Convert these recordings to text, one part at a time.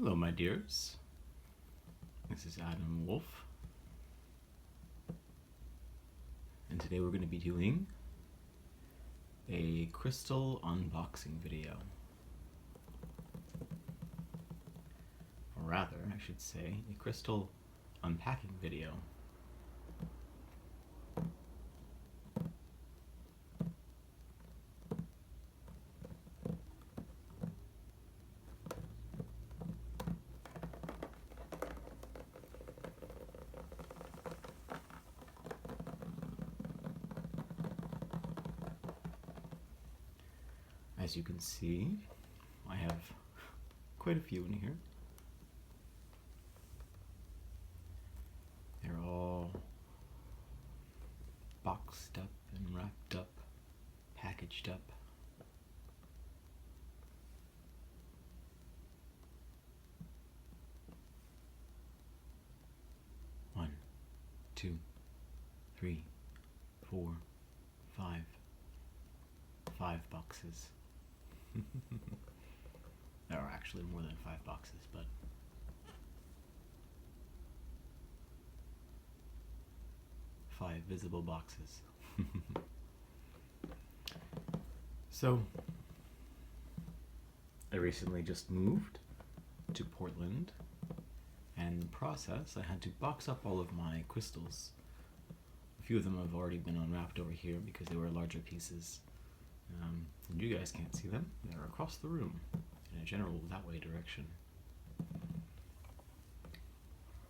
Hello, my dears. This is Adam Wolf, and today we're going to be doing a crystal unboxing video. Or rather, I should say, a crystal unpacking video. As you can see, I have quite a few in here. They're all boxed up and wrapped up, packaged up. One, two, three, four, five. 5 boxes. There are actually more than 5 boxes, but five visible boxes. So, I recently just moved to Portland, and in the process, I had to box up all of my crystals. A few of them have already been unwrapped over here because they were larger pieces. And you guys can't see them. They're across the room in a general that way direction.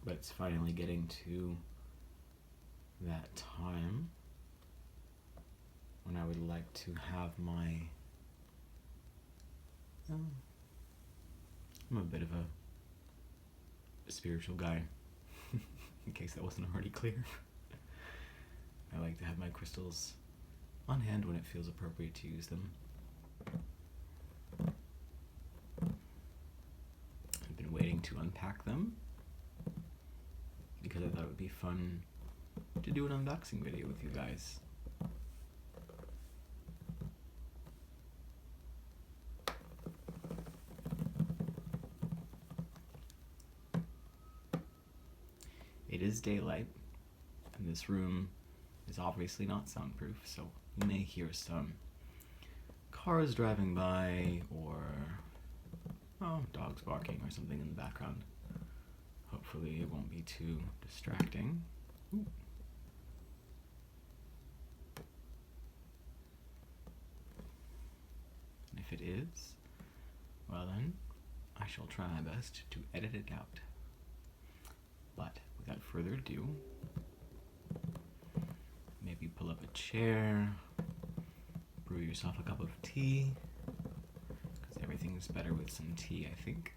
But it's finally getting to that time when I would like to have my... I'm a bit of a spiritual guy, in case that wasn't already clear. I like to have my crystals on hand when it feels appropriate to use them. I've been waiting to unpack them because I thought it would be fun to do an unboxing video with you guys. It is daylight, and this room is obviously not soundproof, so you may hear some cars driving by or dogs barking or something in the background. Hopefully it won't be too distracting. Ooh. And if it is, well then, I shall try my best to edit it out. But without further ado, maybe pull up a chair, brew yourself a cup of tea, because everything's better with some tea, I think.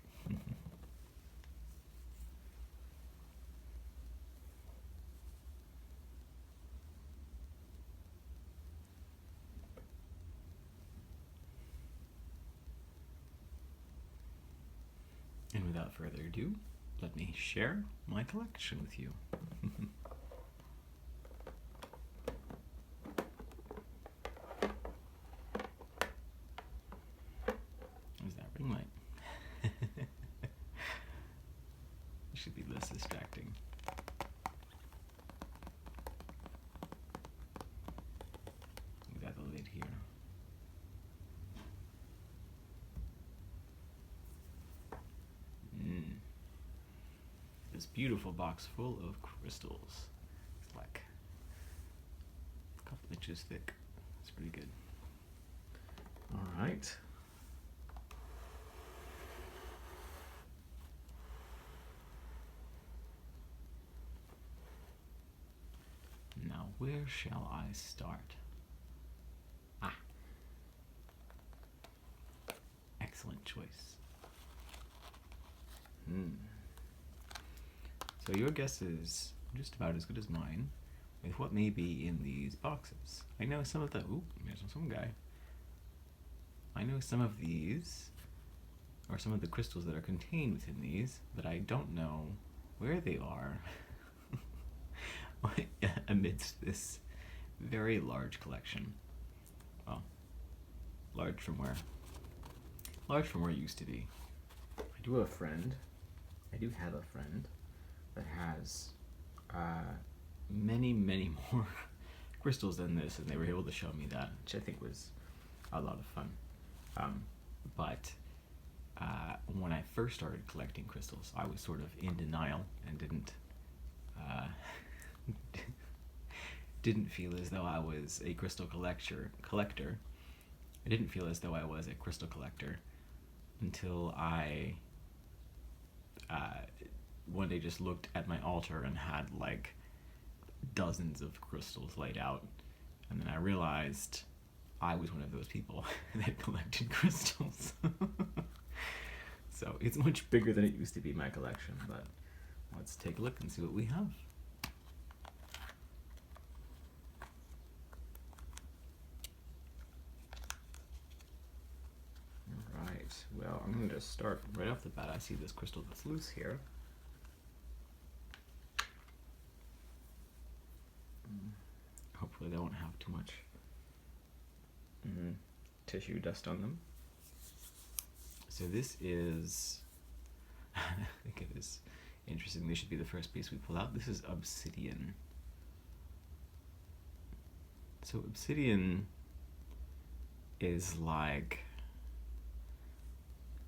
And without further ado, let me share my collection with you. Ring light. It should be less distracting. We got the lid here. This beautiful box full of crystals. It's like a couple inches thick. It's pretty good. All right. Now, where shall I start? Excellent choice. So your guess is just about as good as mine with what may be in these boxes. I know some of the... Ooh, there's some guy. I know some of these, or some of the crystals that are contained within these, but I don't know where they are amidst this very large collection. Well, large from where it used to be. I do have a friend I do have a friend that has many, many more crystals than this, and they were able to show me that, which I think was a lot of fun. But when I first started collecting crystals, I was sort of in denial and didn't feel as though I was a crystal collector. I didn't feel as though I was a crystal collector until I one day just looked at my altar and had like dozens of crystals laid out, and then I realized I was one of those people that collected crystals. So it's much bigger than it used to be, my collection, but let's take a look and see what we have. Alright, well, I'm going to start right off the bat. I see this crystal that's loose here. Hopefully they won't have too much tissue dust on them. So this is, I think it is interesting. This should be the first piece we pull out. This is obsidian. So obsidian is like,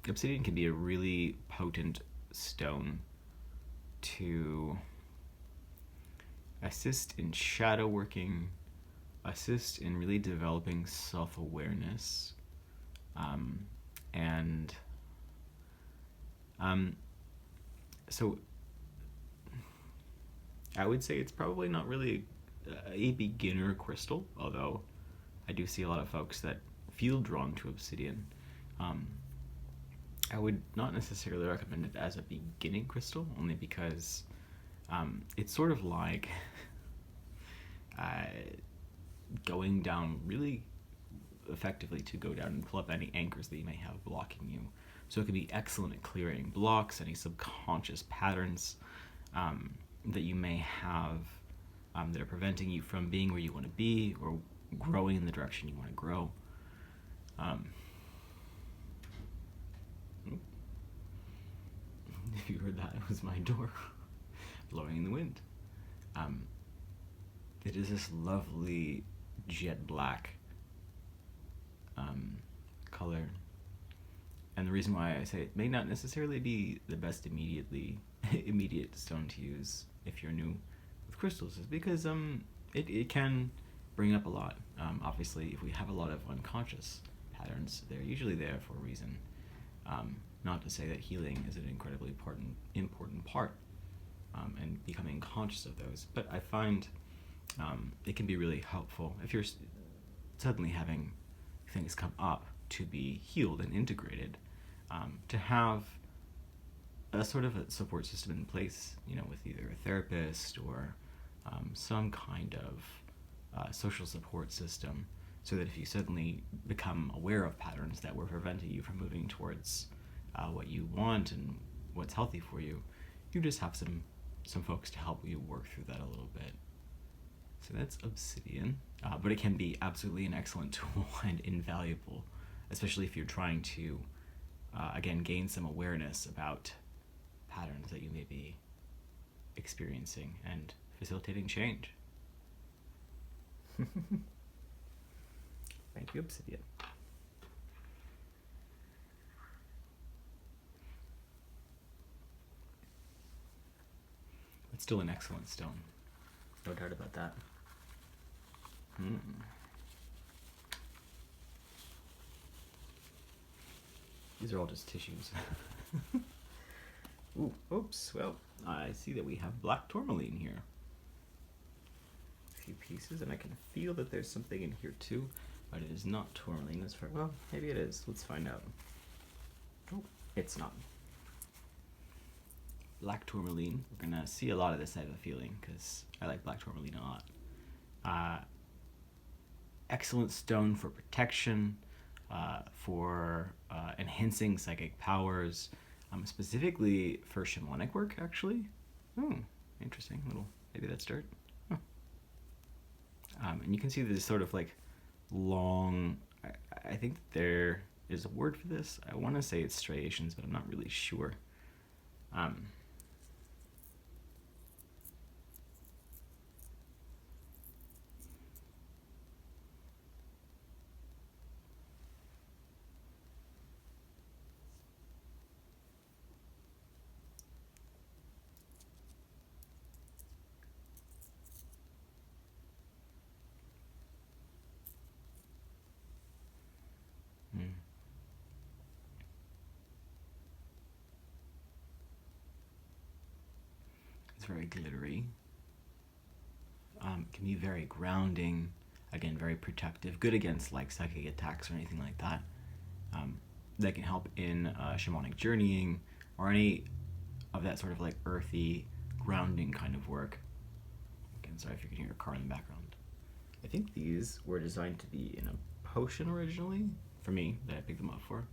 obsidian can be a really potent stone to assist in shadow working, assist in really developing self-awareness, so I would say it's probably not really a beginner crystal, although I do see a lot of folks that feel drawn to obsidian. I would not necessarily recommend it as a beginning crystal, only because it's sort of like going down really effectively to go down and pull up any anchors that you may have blocking you. So it can be excellent at clearing blocks, any subconscious patterns that you may have that are preventing you from being where you want to be or growing in the direction you want to grow. If you heard that, it was my door blowing in the wind. It is this lovely jet black color, and the reason why I say it may not necessarily be the best immediate stone to use if you're new with crystals is because it can bring up a lot. Obviously, if we have a lot of unconscious patterns, they're usually there for a reason. Not to say that healing is an incredibly important part, and becoming conscious of those, but I find it can be really helpful if you're suddenly having things come up to be healed and integrated, to have a sort of a support system in place, with either a therapist or some kind of social support system, so that if you suddenly become aware of patterns that were preventing you from moving towards what you want and what's healthy for you, you just have some folks to help you work through that a little bit. So that's obsidian, but it can be absolutely an excellent tool and invaluable, especially if you're trying to, again, gain some awareness about patterns that you may be experiencing and facilitating change. Thank you, obsidian. It's still an excellent stone. No doubt about that. These are all just tissues. Ooh, oops, well, I see that we have black tourmaline here. A few pieces, and I can feel that there's something in here too, but it is not tourmaline as far, well, maybe it is. Let's find out. Oh, it's not. Black tourmaline, we're gonna see a lot of this, I have a feeling, because I like black tourmaline a lot. Excellent stone for protection, for enhancing psychic powers, specifically for shamanic work, actually. Oh, interesting. Maybe that's dirt. Oh. And you can see this sort of like long, I think there is a word for this. I want to say it's striations, but I'm not really sure. It's very glittery. Can be very grounding. Again, very protective. Good against like psychic attacks or anything like that. That can help in shamanic journeying or any of that sort of like earthy, grounding kind of work. Again, sorry if you can hear a car in the background. I think these were designed to be in a potion originally, for me, that I picked them up for.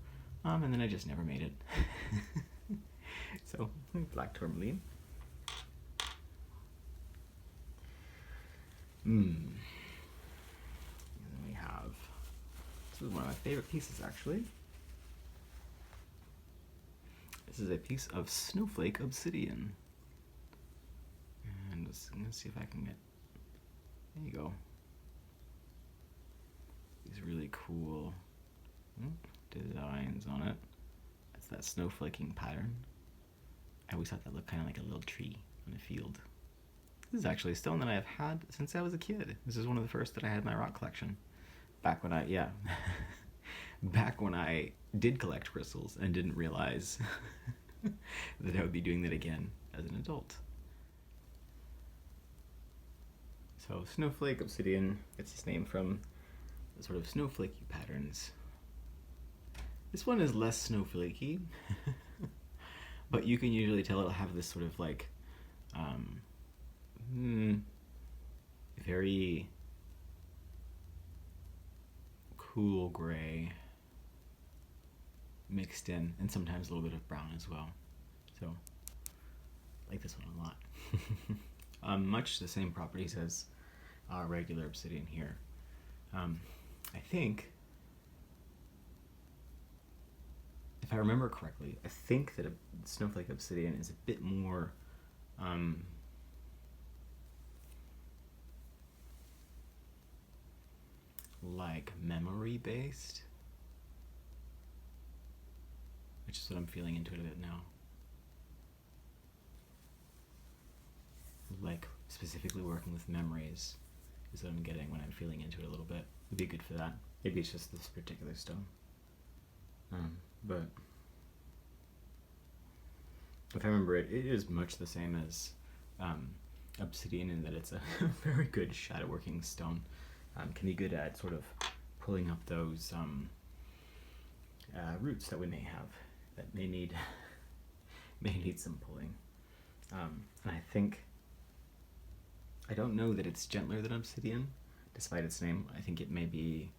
And then I just never made it. So, black tourmaline. And then we have, this is one of my favorite pieces actually. This is a piece of snowflake obsidian. And I'm gonna see if I can get, there you go. These really cool designs on it. That's that snowflaking pattern. I always thought that looked kind of like a little tree in a field. This is actually a stone that I have had since I was a kid. This is one of the first that I had in my rock collection. Back when back when I did collect crystals and didn't realize that I would be doing that again as an adult. So snowflake obsidian gets its name from the sort of snowflakey patterns. This one is less snowflakey, but you can usually tell it'll have this sort of like very cool gray mixed in, and sometimes a little bit of brown as well. So, I like this one a lot. Much the same properties as our regular obsidian here. I think, if I remember correctly, I think that a snowflake obsidian is a bit more like memory based, which is what I'm feeling into it a bit now. Like specifically working with memories is what I'm getting when I'm feeling into it a little bit. It'd be good for that. Maybe it's just this particular stone. But if I remember it is much the same as obsidian in that it's a very good shadow working stone. Can be good at sort of pulling up those roots that we may have that may need some pulling. And I think, I don't know that it's gentler than obsidian, despite its name. I think it may be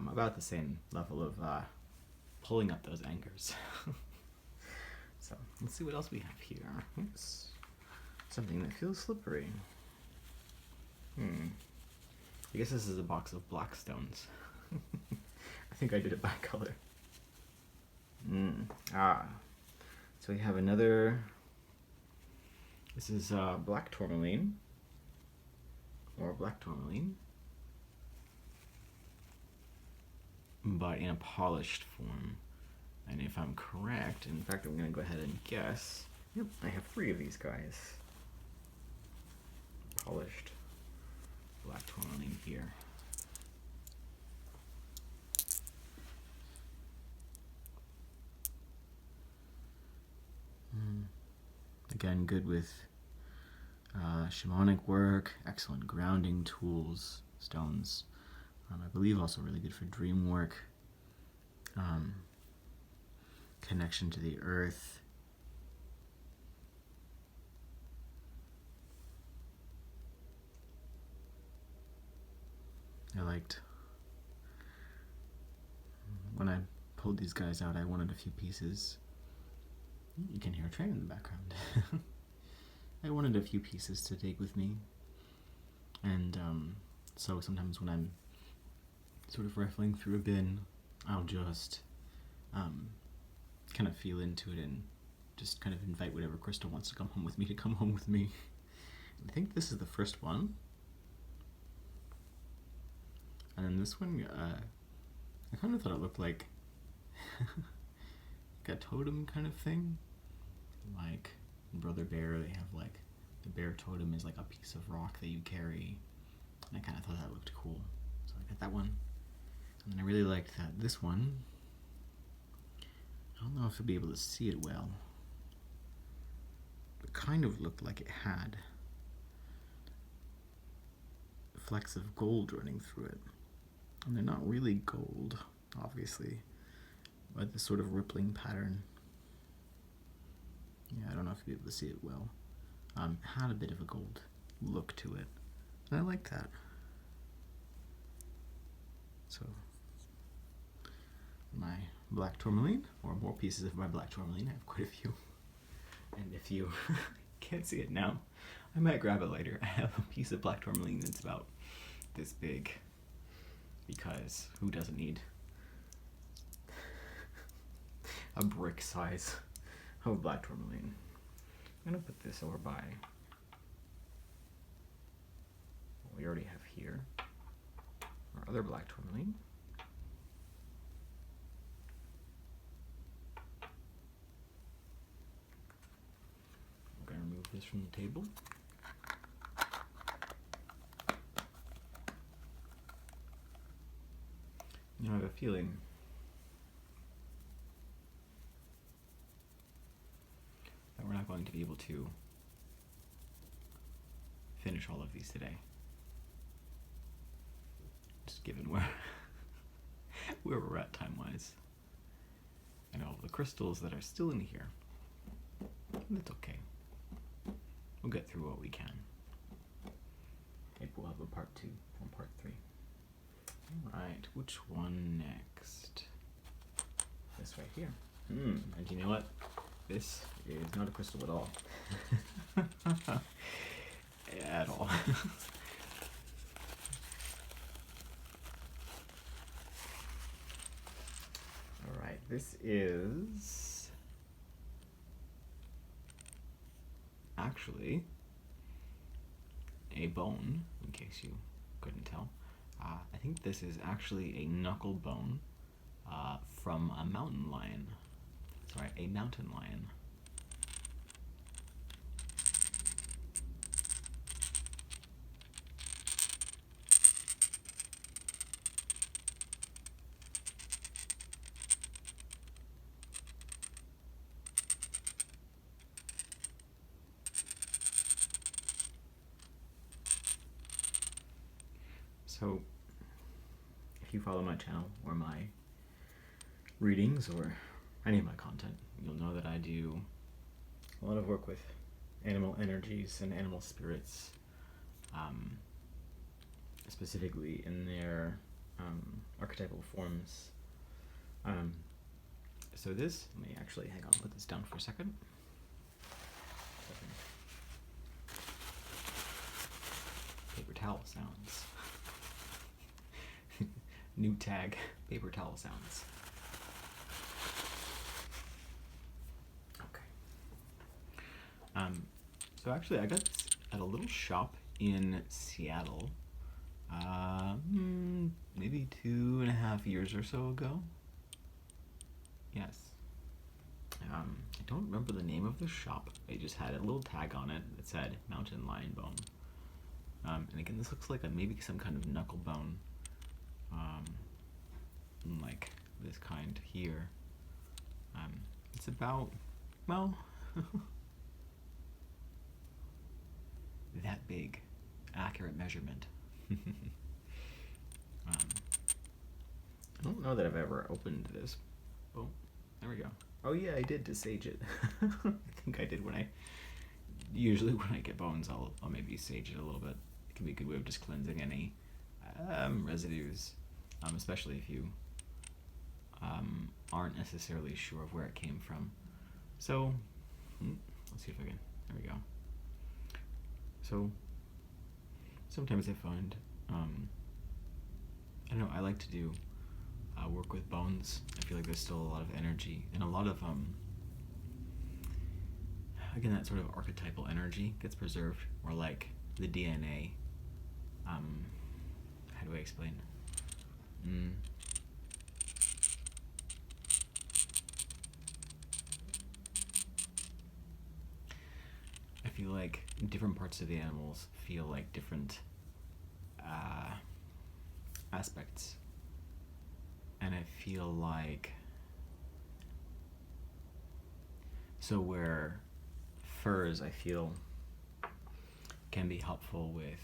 about the same level of pulling up those anchors. So let's see what else we have here. Oops. Something that feels slippery. I guess this is a box of black stones. I think I did it by color. So we have another, this is black tourmaline, or black tourmaline, but in a polished form. And if I'm correct, in fact I'm going to go ahead and guess, yep, I have 3 of these guys. Polished black tourmaline here. Again, good with shamanic work, excellent grounding tools, stones. I believe also really good for dream work, connection to the earth. I liked, when I pulled these guys out, I wanted a few pieces. You can hear a train in the background. I wanted a few pieces to take with me. And so sometimes when I'm sort of rifling through a bin, I'll just kind of feel into it and just kind of invite whatever crystal wants to come home with me to come home with me. I think this is the first one. And then this one, I kind of thought it looked like a totem kind of thing. Like in Brother Bear, they have like, the bear totem is like a piece of rock that you carry. And I kind of thought that looked cool. So I got that one. And then I really liked this one. I don't know if you'll be able to see it well. it kind of looked like it had flecks of gold running through it. And they're not really gold, obviously, but this sort of rippling pattern. Yeah, I don't know if you'll be able to see it well. Had a bit of a gold look to it. And I like that. So, my black tourmaline, or more pieces of my black tourmaline. I have quite a few. And if you can't see it now, I might grab it later. I have a piece of black tourmaline that's about this big, because who doesn't need a brick size of black tourmaline? I'm gonna put this over by what we already have here, our other black tourmaline. We're gonna remove this from the table. You know, I have a feeling that we're not going to be able to finish all of these today. Just given where we're at time-wise. And all the crystals that are still in here. That's okay. We'll get through what we can. Maybe we'll have a part 2 or part 3. Alright, which one next? This right here. And you know what? This is not a crystal at all. At all. Alright, this is actually a bone, in case you couldn't tell. I think this is actually a knuckle bone from a mountain lion. Sorry, a mountain lion. So, if you follow my channel or my readings or any of my content, you'll know that I do a lot of work with animal energies and animal spirits, specifically in their archetypal forms. So this, let me actually, hang on, put this down for a second. Paper towel sounds. New tag, paper towel sounds. Okay. So actually I got this at a little shop in Seattle, maybe 2.5 years or so ago. Yes. I don't remember the name of the shop. It just had a little tag on it that said mountain lion bone. And again, this looks like maybe some kind of knuckle bone. Like this kind here. It's about, well, that big. Accurate measurement. I don't know that I've ever opened this. Oh, there we go. Oh yeah, I did to sage it. I think I did usually when I get bones, I'll maybe sage it a little bit. It can be a good way of just cleansing any residues, especially if you aren't necessarily sure of where it came from. So, let's see if I can, there we go. So, sometimes I find, I don't know, I like to do work with bones. I feel like there's still a lot of energy and a lot of, again, that sort of archetypal energy gets preserved, or like the DNA. How do I explain? I feel like different parts of the animals feel like different aspects, and I feel like, so where furs, I feel, can be helpful with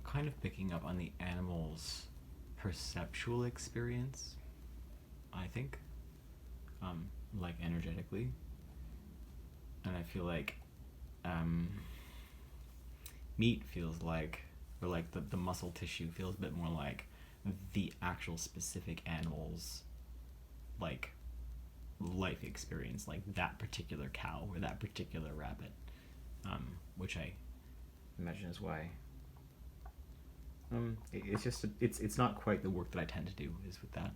kind of picking up on the animal's perceptual experience, I think, like energetically. And I feel like meat feels like, or like the muscle tissue feels a bit more like the actual specific animal's like life experience, like that particular cow or that particular rabbit, which I imagine is why it's not quite the work that I tend to do is with that.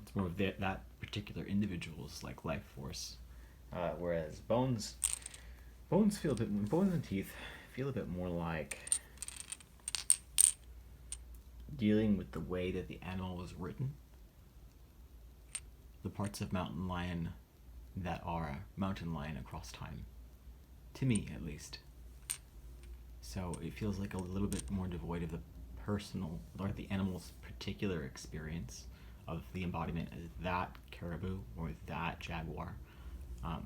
It's more of that particular individual's like life force, whereas bones feel a bit, bones and teeth feel a bit more like dealing with the way that the animal was written, the parts of mountain lion that are mountain lion across time, to me at least. So it feels like a little bit more devoid of the personal, or the animal's particular experience of the embodiment as that caribou or that jaguar. And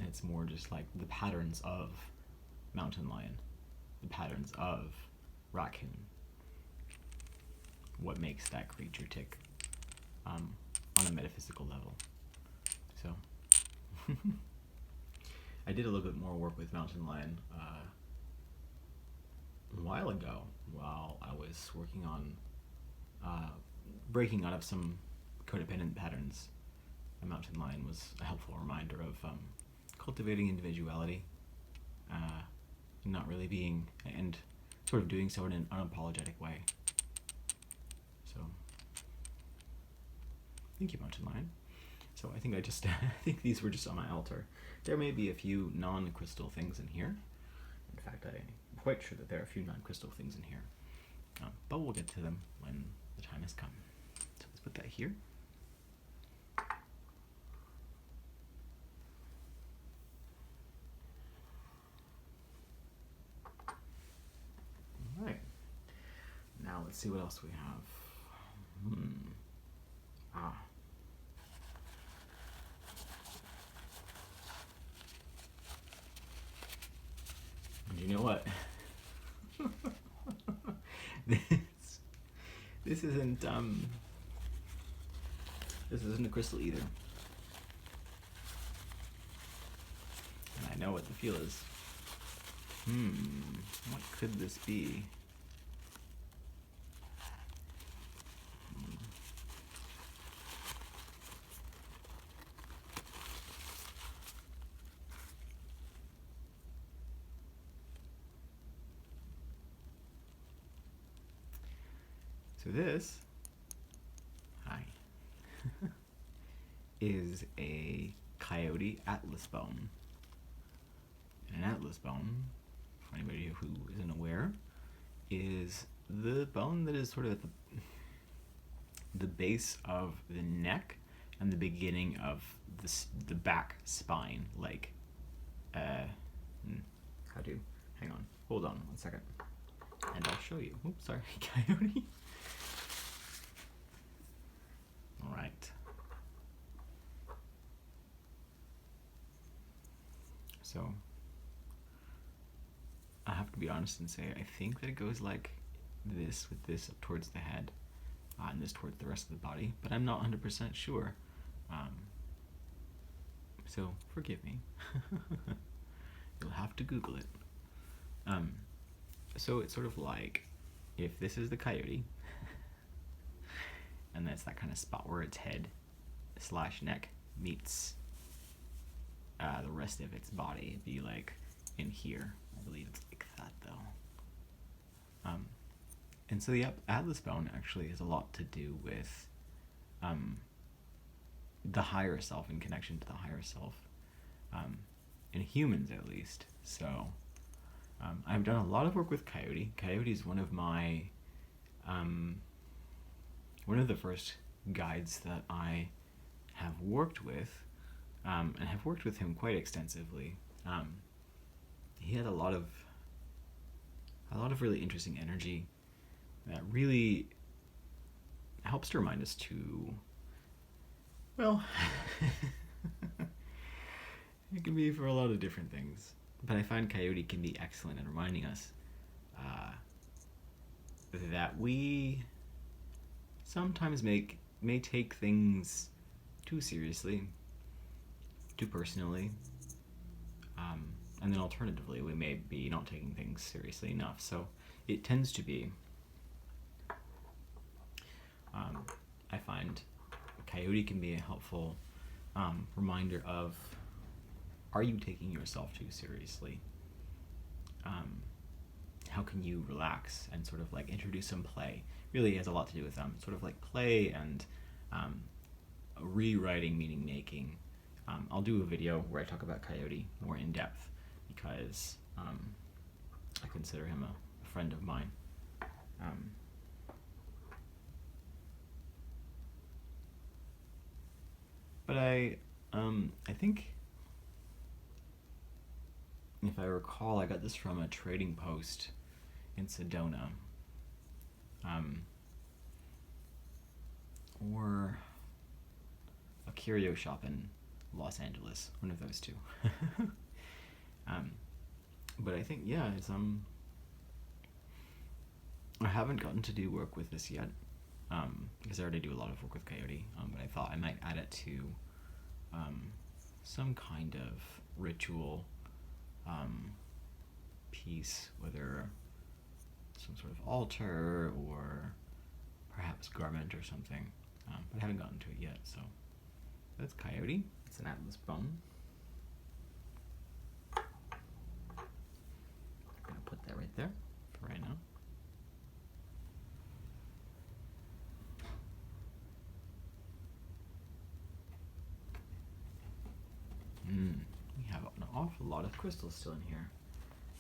it's more just like the patterns of mountain lion, the patterns of raccoon, what makes that creature tick, on a metaphysical level. So I did a little bit more work with mountain lion a while ago while I was working on breaking out of some codependent patterns. A mountain lion was a helpful reminder of cultivating individuality, not really being, and sort of doing so in an unapologetic way. So thank you, mountain lion. So I think I think these were just on my altar. There may be a few non-crystal things in here. In fact, I'm quite sure that there are a few non-crystal things in here. But we'll get to them when the time has come. So let's put that here. All right. Now let's see what else we have. And you know what? This isn't a crystal either. And I know what the feel is. What could this be? So this, hi, is a coyote atlas bone. And an atlas bone, for anybody who isn't aware, is the bone that is sort of at the base of the neck and the beginning of the back spine, like, hang on, hold on 1 second, and I'll show you. Oops, sorry, coyote. All right. So I have to be honest and say I think that it goes like this, with this up towards the head, and this towards the rest of the body, but I'm not 100% sure. So forgive me. You'll have to Google it. So it's sort of like if this is the coyote, and that's that kind of spot where its head / neck meets the rest of its body. It'd be like in here. I believe it's like that though. And so the atlas bone actually has a lot to do with the higher self and connection to the higher self, in humans at least. So I've done a lot of work with coyote. Coyote is one of my one of the first guides that I have worked with, and have worked with him quite extensively. He had a lot of really interesting energy that really helps to remind us to Well, it can be for a lot of different things. But I find coyote can be excellent in reminding us uh, that we sometimes may take things too seriously, too personally, um, and then alternatively, we may be not taking things seriously enough. So it tends to be, um, I find, coyote can be a helpful reminder of, are you taking yourself too seriously? How can you relax and sort of like introduce some play? Really has a lot to do with sort of like play and um, rewriting, meaning making. I'll do a video where I talk about coyote more in depth because I consider him a friend of mine. Um, but I think if I recall, I got this from a trading post in Sedona, or a curio shop in Los Angeles, one of those two. um, but I think it's I haven't gotten to do work with this yet, because I already do a lot of work with coyote. But I thought I might add it to some kind of ritual piece, whether some sort of altar or perhaps garment or something. But I haven't gotten to it yet, so that's coyote. It's an atlas bone. I'm gonna put that right there for right now. We have an awful lot of crystals still in here.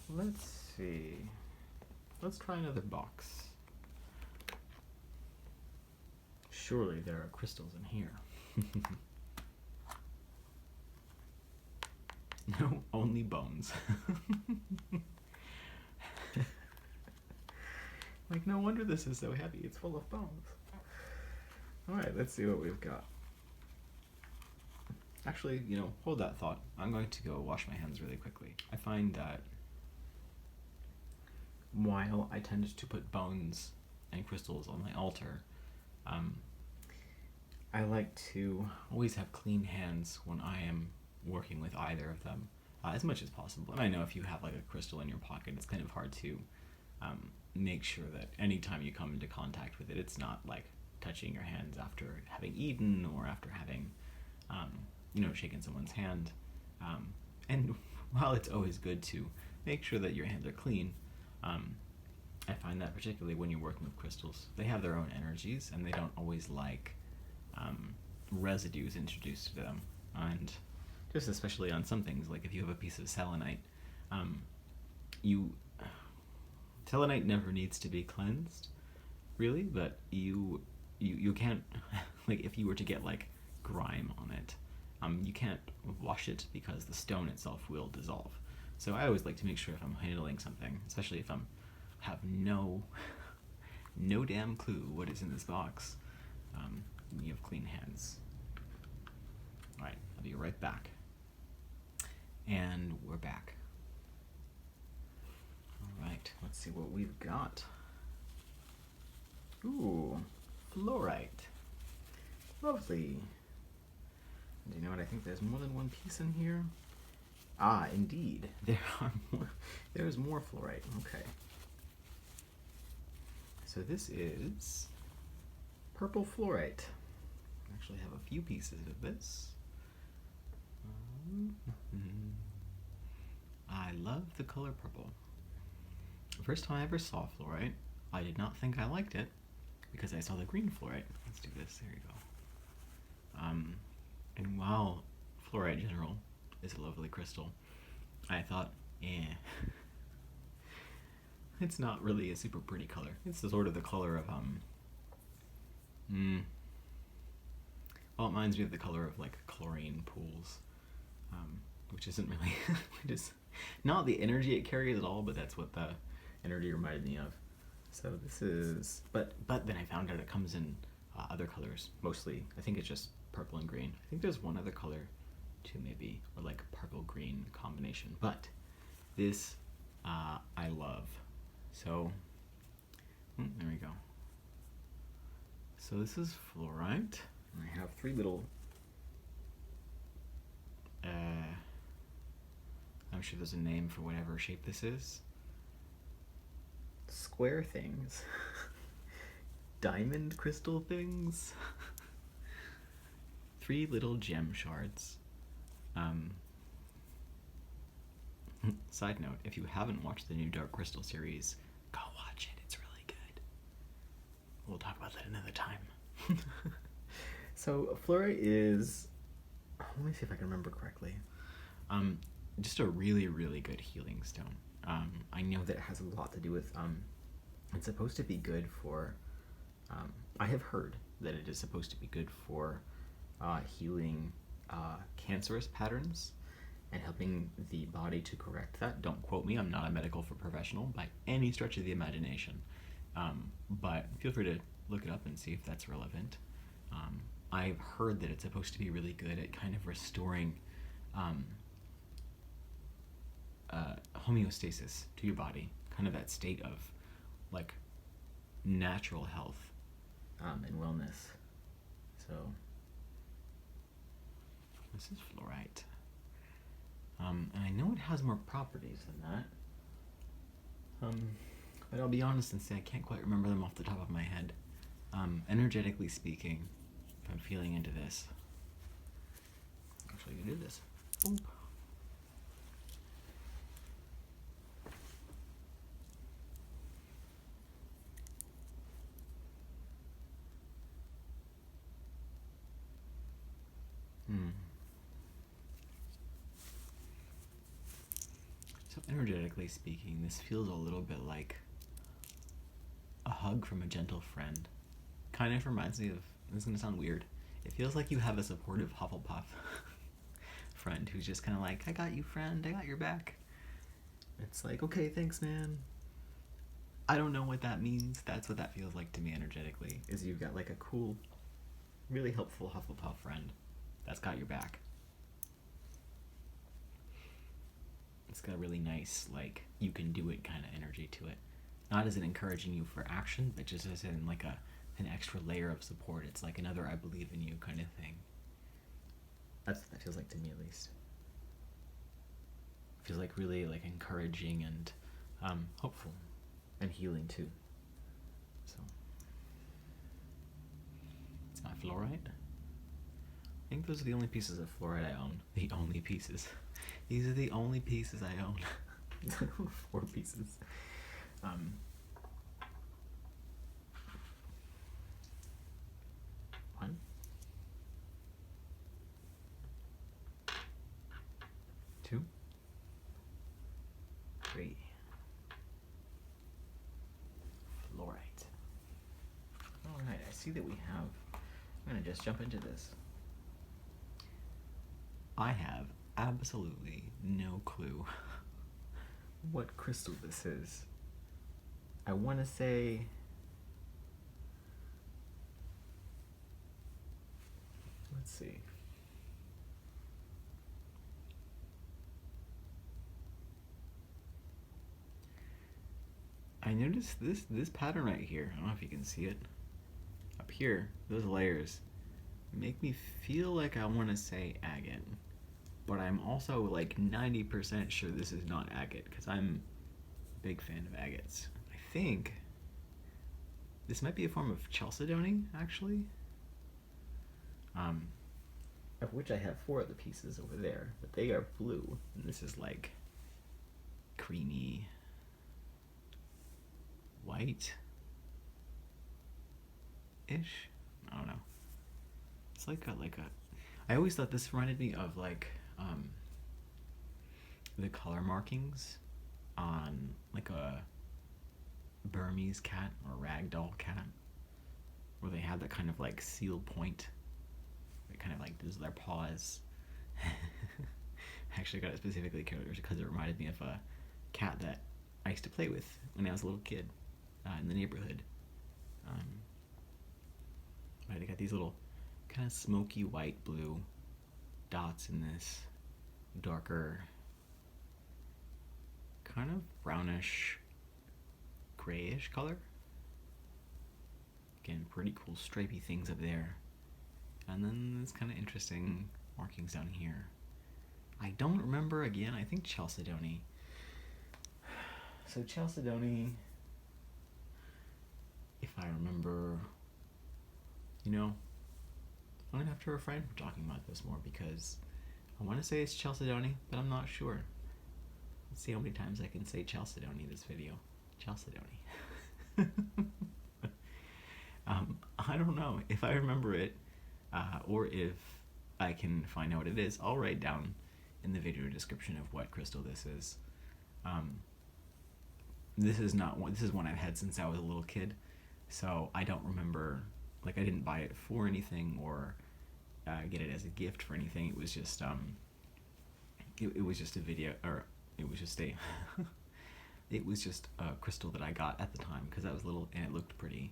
Let's see. Let's try another box. Surely there are crystals in here. No, only bones. Like, no wonder this is so heavy. It's full of bones. Alright, let's see what we've got. Actually, hold that thought. I'm going to go wash my hands really quickly. I find that while I tend to put bones and crystals on my altar, I like to always have clean hands when I am working with either of them, as much as possible. And I know if you have like a crystal in your pocket, it's kind of hard to make sure that anytime you come into contact with it, it's not like touching your hands after having eaten or after having shaken someone's hand. And while it's always good to make sure that your hands are clean, I find that particularly when you're working with crystals, they have their own energies and they don't always like residues introduced to them. And just especially on some things, like if you have a piece of selenite, selenite never needs to be cleansed, really, but you can't, like if you were to get like grime on it, you can't wash it because the stone itself will dissolve. So I always like to make sure if I'm handling something, especially if have no damn clue what is in this box, you have clean hands. Alright, I'll be right back. And we're back. Alright, let's see what we've got. Ooh, fluorite. Lovely. Do you know what? I think there's more than one piece in here. Ah, indeed. There's more fluorite. Okay. So this is purple fluorite. I actually have a few pieces of this. I love the color purple. The first time I ever saw fluorite, I did not think I liked it because I saw the green fluorite. Let's do this. There you go. And while fluorite in general is a lovely crystal, I thought, it's not really a super pretty color. It's sort of the color of well, it reminds me of the color of like chlorine pools, which isn't really, it is not the energy it carries at all, but that's what the energy reminded me of. So this is, but then I found out it comes in other colors. Mostly, I think it's just purple and green. I think there's one other color too, maybe, or like purple green combination. But this I love. So there we go. So this is fluorite. I have three little I'm sure there's a name for whatever shape this is. Square things. Diamond crystal things. Three little gem shards. Side note, if you haven't watched the new Dark Crystal series, go watch it. It's really good. We'll talk about that another time. So fluorite is, let me see if I can remember correctly. Just a really, really good healing stone. I know that it has a lot to do with, it's supposed to be good for, I have heard that it is supposed to be good for healing cancerous patterns and helping the body to correct that. Don't quote me, I'm not a medical professional by any stretch of the imagination. But feel free to look it up and see if that's relevant. I've heard that it's supposed to be really good at kind of restoring homeostasis to your body, kind of that state of like natural health and wellness. So this is fluorite. And I know it has more properties than that. But I'll be honest and say I can't quite remember them off the top of my head. Energetically speaking, if I'm feeling into this, actually gonna do this. Boom. So energetically speaking, this feels a little bit like a hug from a gentle friend. Kind of reminds me of, this is going to sound weird, it feels like you have a supportive Hufflepuff friend who's just kind of like, I got you, friend, I got your back. It's like, okay, thanks, man. I don't know what that means. That's what that feels like to me energetically, is you've got like a cool, really helpful Hufflepuff friend that's got your back. It's got a really nice, like, you can do it kind of energy to it. Not as in encouraging you for action, but just as in like an extra layer of support. It's like another I believe in you kind of thing. That's what that feels like to me, at least. It feels like really like encouraging and hopeful and healing too. So it's my fluorite. I think those are the only pieces of fluorite I own. The only pieces. These are the only pieces I own. 4 pieces. One. 2. 3. Fluorite. Alright, I see that we have, I'm gonna just jump into this. I have absolutely no clue what crystal this is. I want to say let's see. I noticed this pattern right here. I don't know if you can see it. Up here, those layers make me feel like I want to say agate. But I'm also like 90% sure this is not agate, because I'm a big fan of agates. I think this might be a form of chalcedony, actually. Of which I have 4 other pieces over there, but they are blue, and this is like creamy white-ish. I don't know. It's like a I always thought this reminded me of like the color markings on like a Burmese cat or ragdoll cat, where they have that kind of like seal point. It kind of like does their paws. I actually got it specifically because it reminded me of a cat that I used to play with when I was a little kid in the neighborhood. They got these little kind of smoky white blue dots in this darker, kind of brownish, grayish color. Again, pretty cool stripy things up there. And then this kind of interesting markings down here. I don't remember, again, I think Chalcedony. So Chalcedony, if I remember, you know, I'm gonna have to refrain from talking about this more because I want to say it's Chalcedony, but I'm not sure. Let's see how many times I can say Chalcedony this video. Chalcedony. I don't know if I remember it, or if I can find out what it is. I'll write down in the video description of what crystal this is. This is one I've had since I was a little kid, so I don't remember. Like, I didn't buy it for anything or get it as a gift for anything. It was just it was just a video, or it was just a it was just a crystal that I got at the time because I was little and it looked pretty,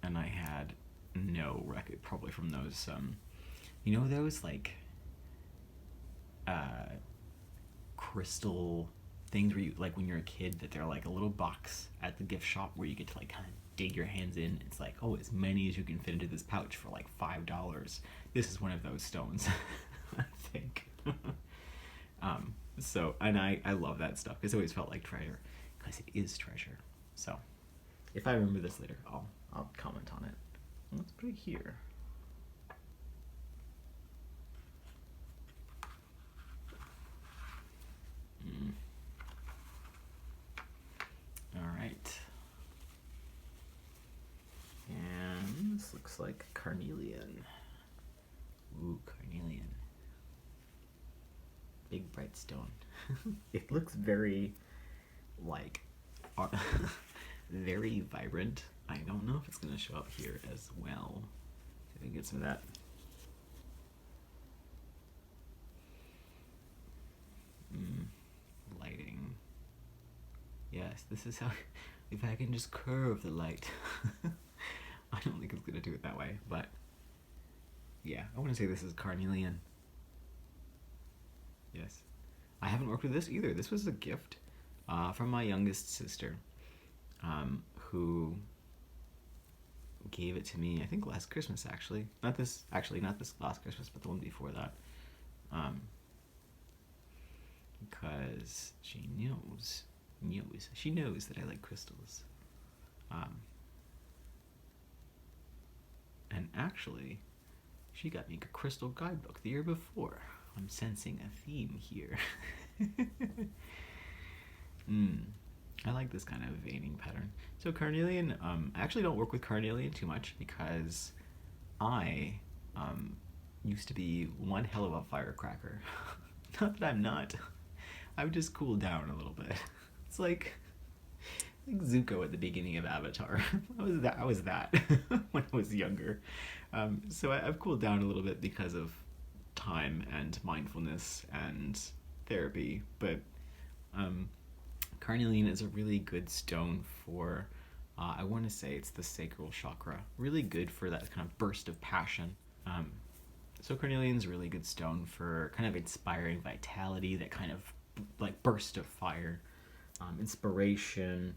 and I had no record probably from those you know, those like crystal things where you, like when you're a kid, that they're like a little box at the gift shop where you get to like kind of dig your hands in. It's like, oh, as many as you can fit into this pouch for like $5. This is one of those stones. I think. So, and I love that stuff because it always felt like treasure, because it is treasure. So if I remember this later, I'll comment on it. Let's put it here. All right. And this looks like carnelian. Ooh, carnelian. Big bright stone. It looks very, like, very vibrant. I don't know if it's going to show up here as well. See if we can get some of that. Lighting. Yes, this is how, if I can just curve the light. I don't think it's going to do it that way, but yeah, I want to say this is carnelian. Yes. I haven't worked with this either. This was a gift from my youngest sister, who gave it to me, I think last Christmas actually. Not this last Christmas, but the one before that. Because she knows that I like crystals. And actually, she got me a crystal guidebook the year before. I'm sensing a theme here. I like this kind of veining pattern. So carnelian, I actually don't work with carnelian too much because I used to be one hell of a firecracker. Not that I'm not. I've just cooled down a little bit. It's like Zuko at the beginning of Avatar. I was that when I was younger. So I've cooled down a little bit because of time and mindfulness and therapy, but carnelian is a really good stone for, I want to say it's the sacral chakra. Really good for that kind of burst of passion. So carnelian's a really good stone for kind of inspiring vitality, that kind of like burst of fire, inspiration,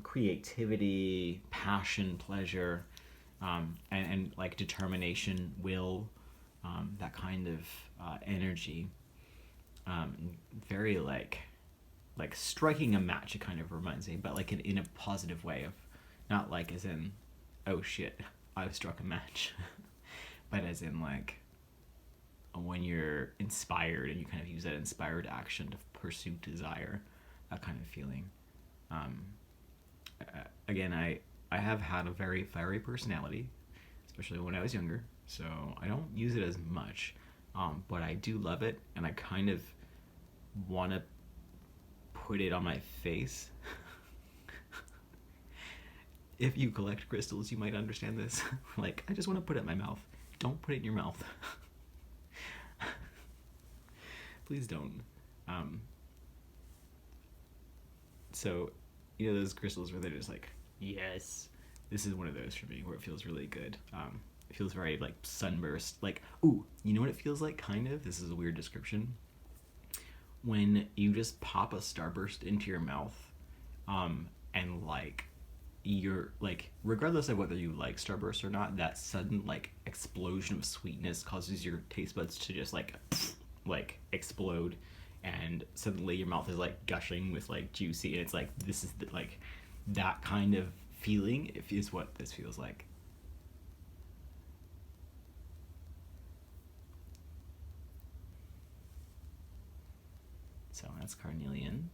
creativity, passion, pleasure, and like determination, will, that kind of energy. Very like striking a match, it kind of reminds me, but like in a positive way, of not like as in, oh shit, I've struck a match, but as in like when you're inspired and you kind of use that inspired action to pursue desire, that kind of feeling. Again, I have had a very fiery personality, especially when I was younger, so I don't use it as much, but I do love it, and I kind of want to put it on my face. If you collect crystals, you might understand this. Like, I just want to put it in my mouth. Don't put it in your mouth. Please don't. So, those crystals where they're just like, yes, this is one of those for me, where it feels really good. It feels very like sunburst. Like, ooh, you know what it feels like? Kind of. This is a weird description. When you just pop a starburst into your mouth, and like you're like, regardless of whether you like starburst or not, that sudden like explosion of sweetness causes your taste buds to just like explode, and suddenly your mouth is like gushing with like juicy, and it's like this is the, like that kind of feeling is what this feels like. So that's carnelian.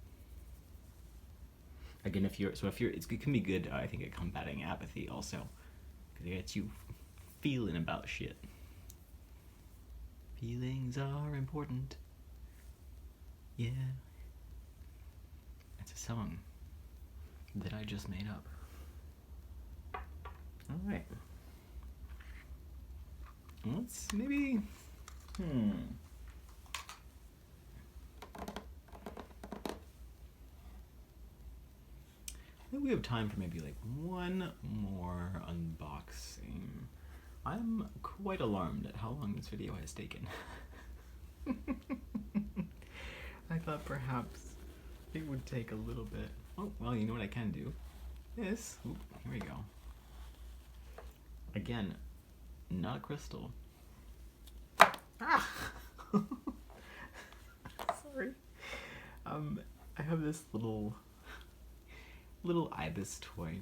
Again, if you're it can be good. I think at combating apathy also, because it gets you feeling about shit. Feelings are important. Yeah, it's a song that I just made up. All right. Let's maybe. I think we have time for maybe like one more unboxing. I'm quite alarmed at how long this video has taken. I thought perhaps it would take a little bit. Oh, well, you know what I can do? This. Ooh, here we go. Again, not a crystal. Ah! Sorry. I have this little ibis toy.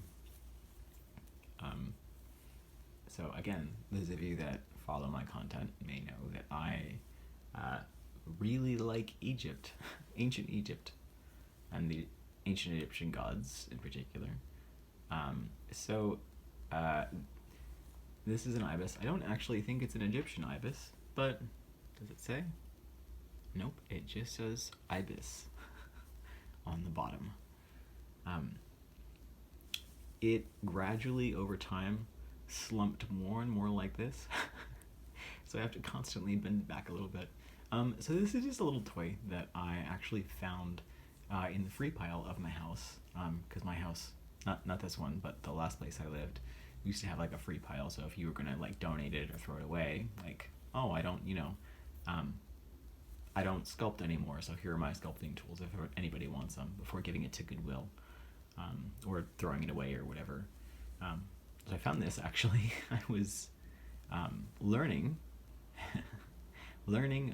So again, those of you that follow my content may know that I really like Egypt, ancient Egypt, and the ancient Egyptian gods in particular. So this is an ibis. I don't actually think it's an Egyptian ibis, but does it say? Nope, it just says ibis on the bottom. It gradually over time slumped more and more like this. So I have to constantly bend it back a little bit. So this is just a little toy that I actually found in the free pile of my house, because my house, not this one, but the last place I lived, used to have like a free pile. So if you were gonna like donate it or throw it away, like, oh, I don't, I don't sculpt anymore, so here are my sculpting tools if anybody wants them, before giving it to Goodwill, or throwing it away or whatever. So I found this actually. I was learning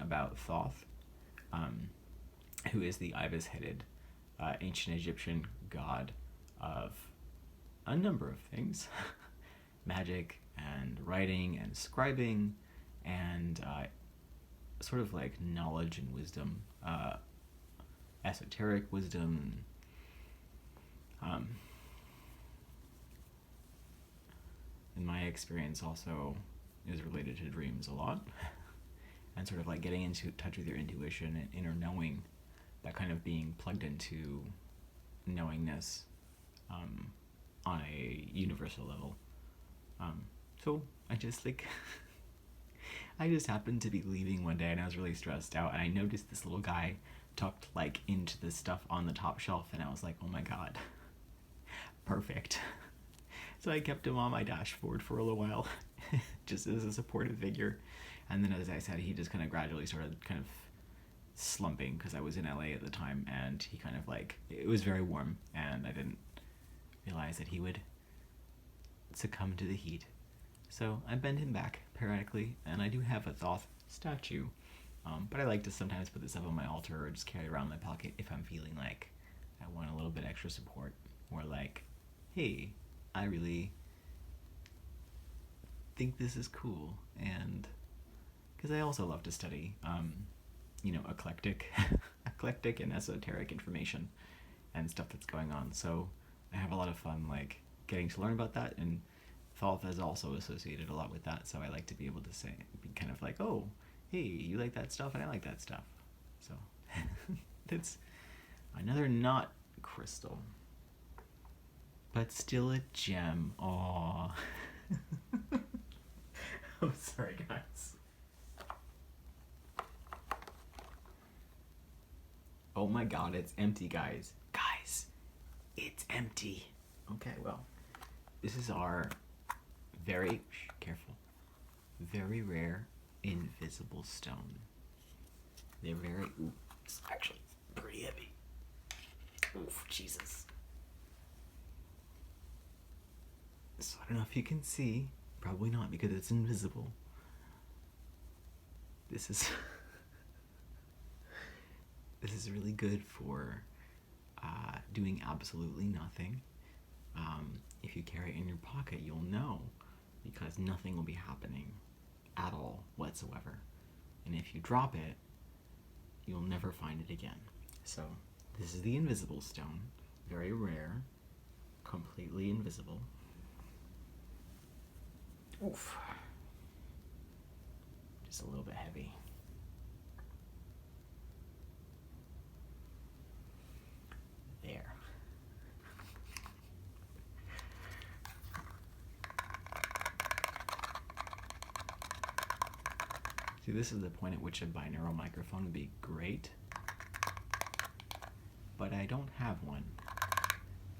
about Thoth, who is the ibis-headed ancient Egyptian god of a number of things. Magic and writing and scribing and sort of like knowledge and wisdom, esoteric wisdom. In my experience also is related to dreams a lot, and sort of like getting into touch with your intuition and inner knowing, that kind of being plugged into knowingness on a universal level. So I just like I just happened to be leaving one day and I was really stressed out, and I noticed this little guy tucked like into the stuff on the top shelf, and I was like, oh my god, perfect. So I kept him on my dashboard for a little while, just as a supportive figure. And then, as I said, he just kind of gradually started kind of slumping, because I was in LA at the time, and he kind of like, it was very warm, and I didn't realize that he would succumb to the heat. So I bend him back periodically, and I do have a Thoth statue, but I like to sometimes put this up on my altar or just carry it around my pocket if I'm feeling like I want a little bit extra support, or like, hey, I really think this is cool, and because I also love to study, eclectic and esoteric information and stuff that's going on. So I have a lot of fun like getting to learn about that, and Thoth is also associated a lot with that. So I like to be able to be kind of like, oh, hey, you like that stuff, and I like that stuff. So that's another not crystal, but still a gem. Aww. I'm sorry, guys. Oh my god, it's empty, guys. Guys, it's empty. Okay, well, this is our very careful. very rare invisible stone. They're very, ooh, it's actually pretty heavy. Oof, Jesus. So I don't know if you can see, probably not because it's invisible. This is this is really good for doing absolutely nothing. If you carry it in your pocket, you'll know because nothing will be happening at all whatsoever. And if you drop it, you'll never find it again. So this is the invisible stone, very rare, completely invisible. Oof. Just a little bit heavy. There. See, this is the point at which a binaural microphone would be great, but I don't have one.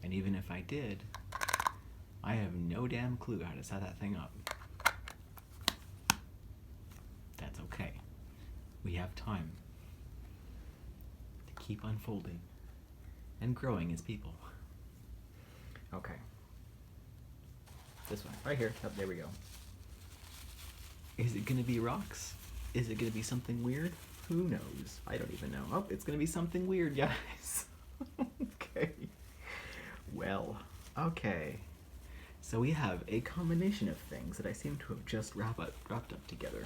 And even if I did, I have no damn clue how to set that thing up. That's okay. We have time to keep unfolding and growing as people. Okay. This one, right here. Oh, there we go. Is it gonna be rocks? Is it gonna be something weird? Who knows? I don't even know. Oh, it's gonna be something weird, guys. Okay. Well, okay. So we have a combination of things that I seem to have just wrapped up together.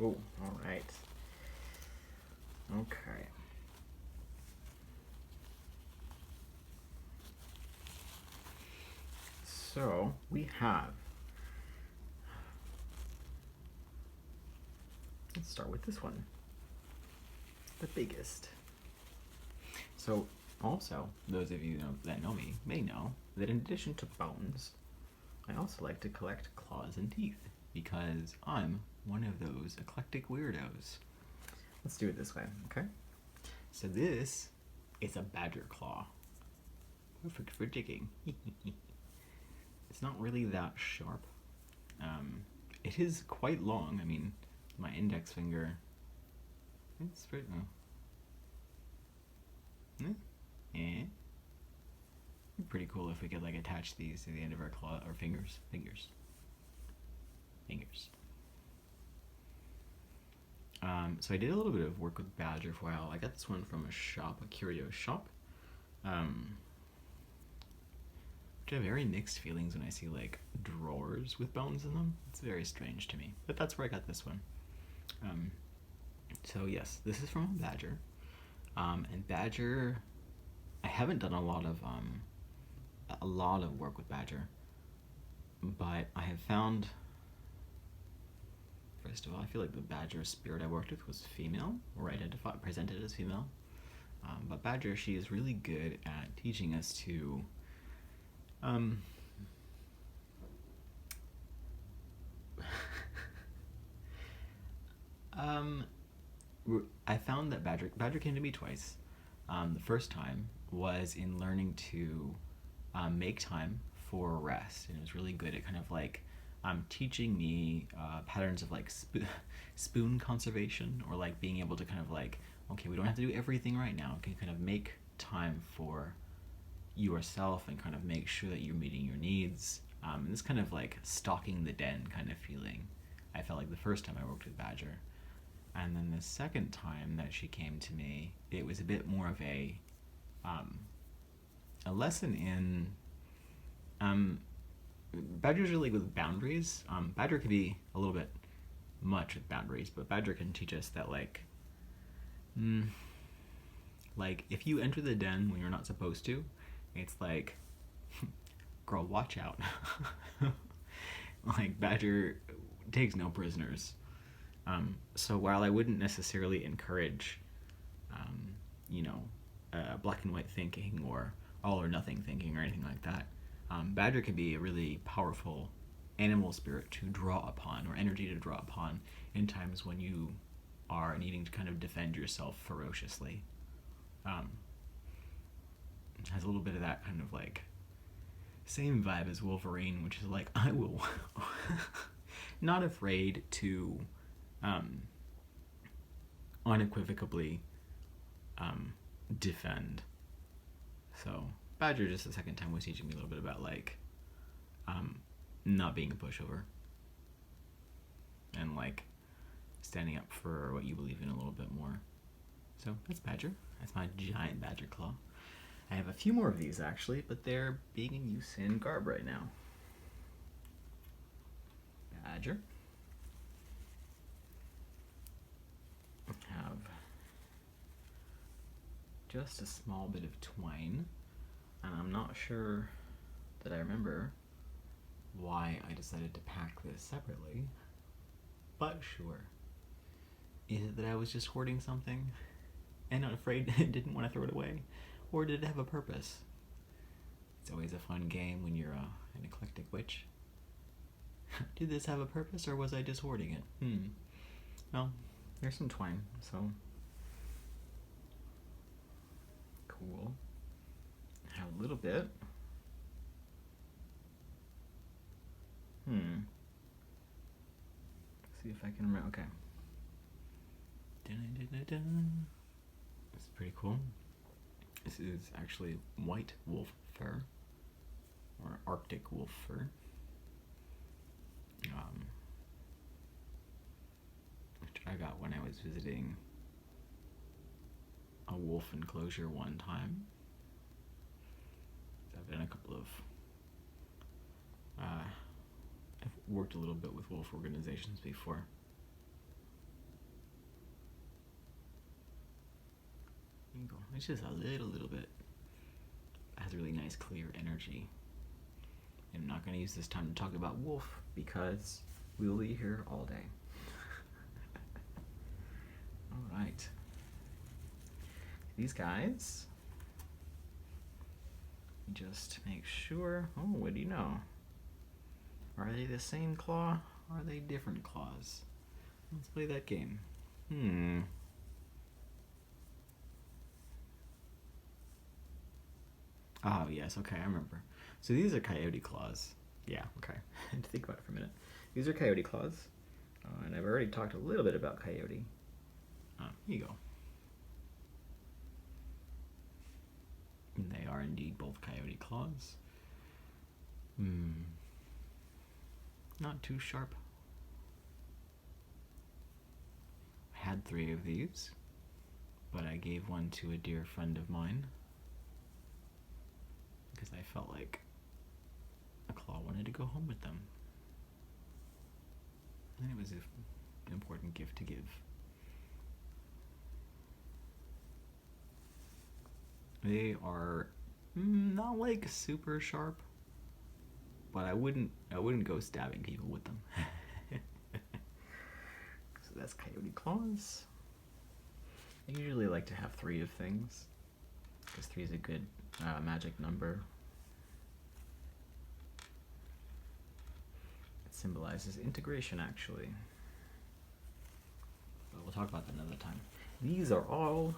Oh, all right. Okay. So we have, let's start with this one, the biggest. So also, those of you that know me may know that in addition to bones, I also like to collect claws and teeth because I'm one of those eclectic weirdos. Let's do it this way, okay? So this is a badger claw. Perfect for digging. It's not really that sharp. It is quite long. I mean, my index finger, it's pretty, pretty cool if we could like attach these to the end of our claw or fingers. So I did a little bit of work with badger for a while. I got this one from a shop, a curio shop. Which I have very mixed feelings when I see like drawers with bones in them. It's very strange to me, but that's where I got this one. So yes, this is from a badger. And badger, I haven't done a lot of work with badger, but I have found, first of all, I feel like the badger spirit I worked with was female, or presented as female. But badger, she is really good at teaching us to I found that badger came to me twice. The first time was in learning to make time for rest, and it was really good at kind of like teaching me patterns of like spoon conservation, or like being able to kind of like, okay, we don't have to do everything right now. Can kind of make time for yourself and kind of make sure that you're meeting your needs. And this kind of like stalking the den kind of feeling I felt like the first time I worked with badger. And then the second time that she came to me, it was a bit more of a lesson in badger's really good with boundaries. Badger can be a little bit much with boundaries, but badger can teach us that like if you enter the den when you're not supposed to, it's like, girl, watch out. Like badger takes no prisoners. So while I wouldn't necessarily encourage, black and white thinking or all or nothing thinking or anything like that, badger can be a really powerful animal spirit to draw upon, or energy to draw upon in times when you are needing to kind of defend yourself ferociously. It has a little bit of that kind of like same vibe as Wolverine, which is like, I will not afraid to um, unequivocally defend. So Badger just the second time was teaching me a little bit about like not being a pushover and like standing up for what you believe in a little bit more. So that's Badger. That's my giant badger claw. I have a few more of these actually, but they're being in use in garb right now. Badger. Have just a small bit of twine, and I'm not sure that I remember why I decided to pack this separately, but sure. Is it that I was just hoarding something and not afraid, didn't want to throw it away? Or did it have a purpose? It's always a fun game when you're an eclectic witch. Did this have a purpose, or was I just hoarding it? Well, there's some twine, so cool. Have a little bit. See if I can remember. Okay. Dun-dun-dun-dun. It's pretty cool. This is actually white wolf fur, or Arctic wolf fur. Which I got when I was visiting a wolf enclosure one time. I've done a couple of I've worked a little bit with wolf organizations before. It's just a little bit. It has really nice clear energy. And I'm not going to use this time to talk about wolf because we will be here all day. Alright. These guys, just make sure. Oh, what do you know? Are they the same claw? Or are they different claws? Let's play that game. Oh, yes, okay, I remember. So these are coyote claws. Yeah, okay. I had to think about it for a minute. These are coyote claws. And I've already talked a little bit about coyote. Here you go. And they are indeed both coyote claws. Not too sharp. I had 3 of these, but I gave one to a dear friend of mine because I felt like a claw wanted to go home with them. And it was an important gift to give. They are not like super sharp, but I wouldn't go stabbing people with them. So that's coyote claws. I usually like to have 3 of things because 3 is a good magic number. It symbolizes integration, actually. But we'll talk about that another time. These are all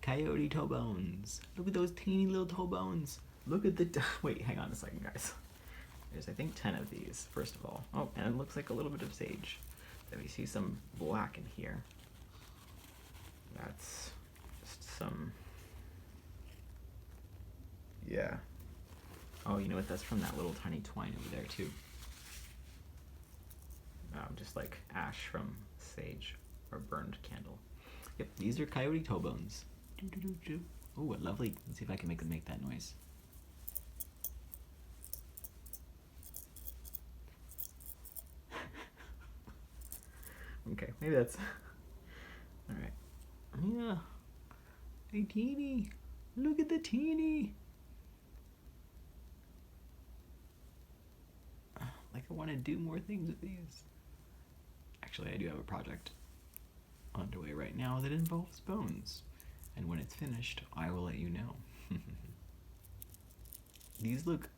coyote toe bones. Look at those teeny little toe bones. Look at the wait, hang on a second, guys. There's, I think, 10 of these, first of all. Oh, and it looks like a little bit of sage. Then we see some black in here. That's just some... Yeah. Oh, you know what? That's from that little tiny twine over there, too. Just like ash from sage or burned candle. Yep, these are coyote toe bones. Oh, what lovely. Let's see if I can make them make that noise. Okay, maybe that's... Alright. Yeah. Hey, teeny. Look at the teeny. Like I want to do more things with these. Actually, I do have a project underway right now that involves bones. And when it's finished, I will let you know. These look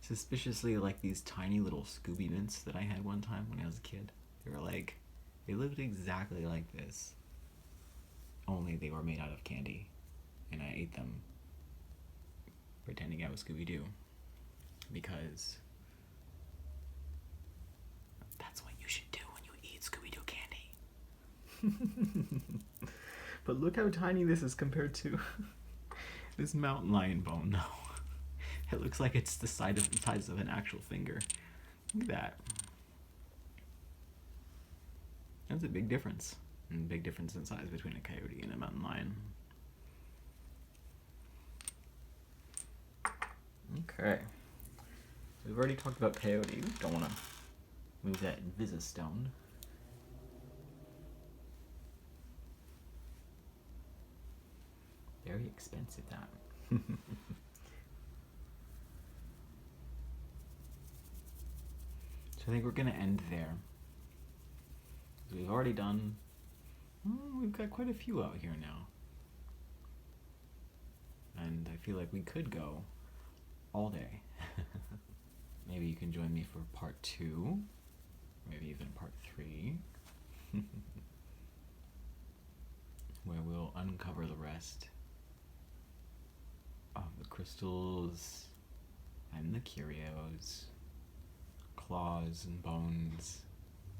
suspiciously like these tiny little Scooby mints that I had one time when I was a kid. They looked exactly like this. Only they were made out of candy. And I ate them pretending I was Scooby-Doo. Because But look how tiny this is compared to this mountain lion bone, though. It looks like it's the size of an actual finger. Look at that. That's a big difference. And a big difference in size between a coyote and a mountain lion. Okay. So we've already talked about coyote. Don't want to move that Visa stone. Very expensive, that. So I think we're going to end there. We've already done... we've got quite a few out here now. And I feel like we could go all day. Maybe you can join me for part 2. Maybe even part 3. Where we'll uncover the rest of the crystals and the curios, claws and bones,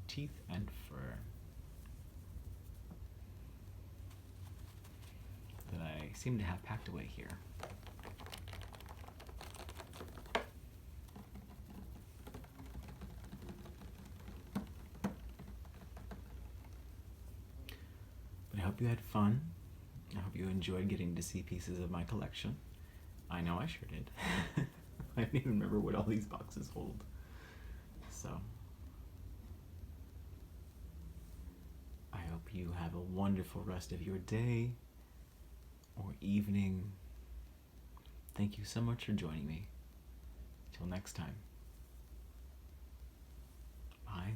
teeth and fur that I seem to have packed away here. But I hope you had fun. I hope you enjoyed getting to see pieces of my collection. I know I sure did. I don't even remember what all these boxes hold. So, I hope you have a wonderful rest of your day or evening. Thank you so much for joining me. Till next time. Bye.